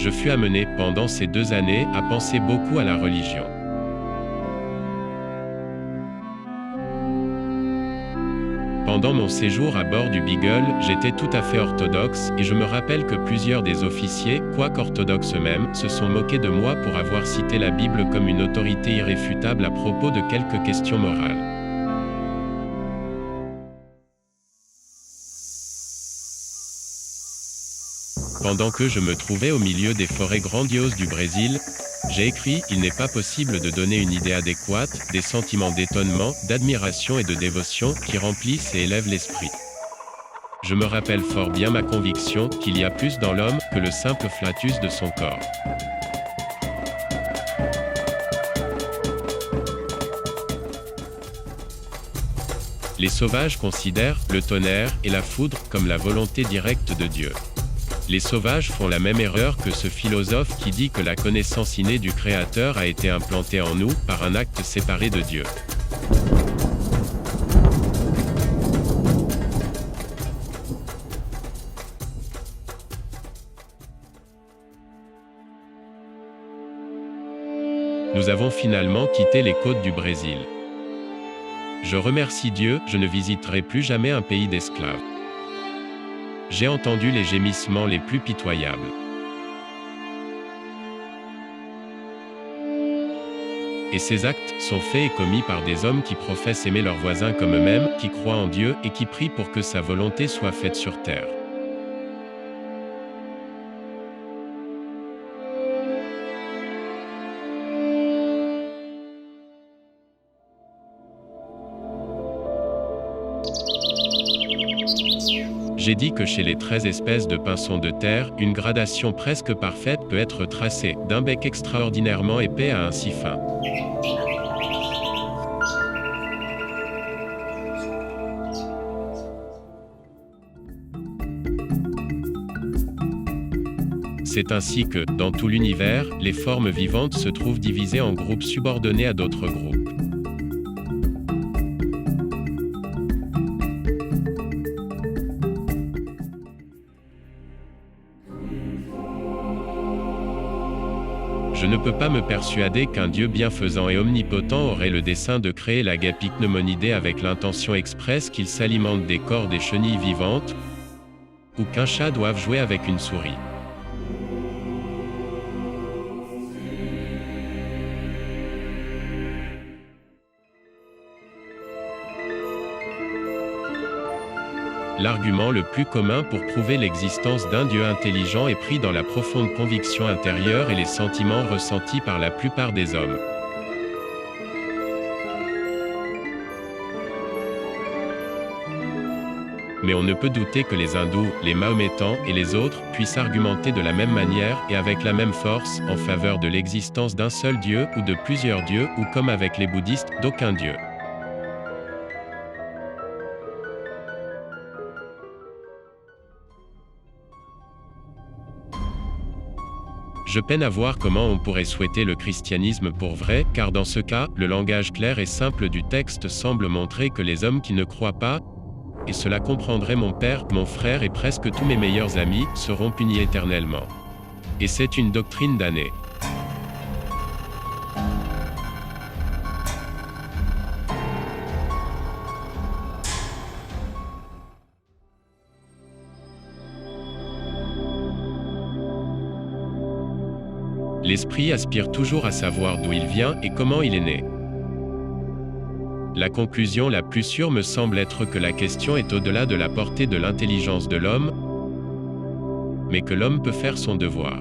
Je fus amené, pendant ces 2 années, à penser beaucoup à la religion. Pendant mon séjour à bord du Beagle, j'étais tout à fait orthodoxe, et je me rappelle que plusieurs des officiers, quoique orthodoxes eux-mêmes, se sont moqués de moi pour avoir cité la Bible comme une autorité irréfutable à propos de quelques questions morales. Pendant que je me trouvais au milieu des forêts grandioses du Brésil, j'ai écrit « Il n'est pas possible de donner une idée adéquate des sentiments d'étonnement, d'admiration et de dévotion qui remplissent et élèvent l'esprit. Je me rappelle fort bien ma conviction qu'il y a plus dans l'homme que le simple flatus de son corps. » Les sauvages considèrent le tonnerre et la foudre comme la volonté directe de Dieu. Les sauvages font la même erreur que ce philosophe qui dit que la connaissance innée du Créateur a été implantée en nous par un acte séparé de Dieu. Nous avons finalement quitté les côtes du Brésil. Je remercie Dieu, je ne visiterai plus jamais un pays d'esclaves. J'ai entendu les gémissements les plus pitoyables. Et ces actes sont faits et commis par des hommes qui professent aimer leurs voisins comme eux-mêmes, qui croient en Dieu et qui prient pour que sa volonté soit faite sur terre. J'ai dit que chez les 13 espèces de pinsons de terre, une gradation presque parfaite peut être tracée, d'un bec extraordinairement épais à un si fin. C'est ainsi que, dans tout l'univers, les formes vivantes se trouvent divisées en groupes subordonnés à d'autres groupes. Je ne peux pas me persuader qu'un Dieu bienfaisant et omnipotent aurait le dessein de créer la guêpe ichneumonidae avec l'intention expresse qu'il s'alimente des corps des chenilles vivantes, ou qu'un chat doive jouer avec une souris. L'argument le plus commun pour prouver l'existence d'un Dieu intelligent est pris dans la profonde conviction intérieure et les sentiments ressentis par la plupart des hommes. Mais on ne peut douter que les hindous, les mahométans et les autres puissent argumenter de la même manière et avec la même force en faveur de l'existence d'un seul Dieu ou de plusieurs dieux ou comme avec les bouddhistes, d'aucun Dieu. Je peine à voir comment on pourrait souhaiter le christianisme pour vrai, car dans ce cas, le langage clair et simple du texte semble montrer que les hommes qui ne croient pas, et cela comprendrait mon père, mon frère et presque tous mes meilleurs amis, seront punis éternellement. Et c'est une doctrine damnée. L'esprit aspire toujours à savoir d'où il vient et comment il est né. La conclusion la plus sûre me semble être que la question est au-delà de la portée de l'intelligence de l'homme, mais que l'homme peut faire son devoir.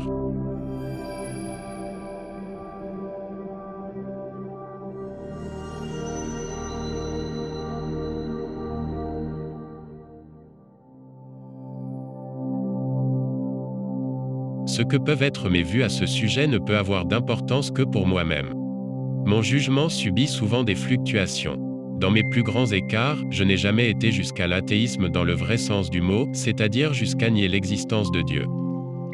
Ce que peuvent être mes vues à ce sujet ne peut avoir d'importance que pour moi-même. Mon jugement subit souvent des fluctuations. Dans mes plus grands écarts, je n'ai jamais été jusqu'à l'athéisme dans le vrai sens du mot, c'est-à-dire jusqu'à nier l'existence de Dieu.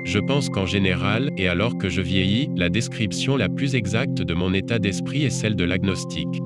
Je pense qu'en général, et alors que je vieillis, la description la plus exacte de mon état d'esprit est celle de l'agnostique.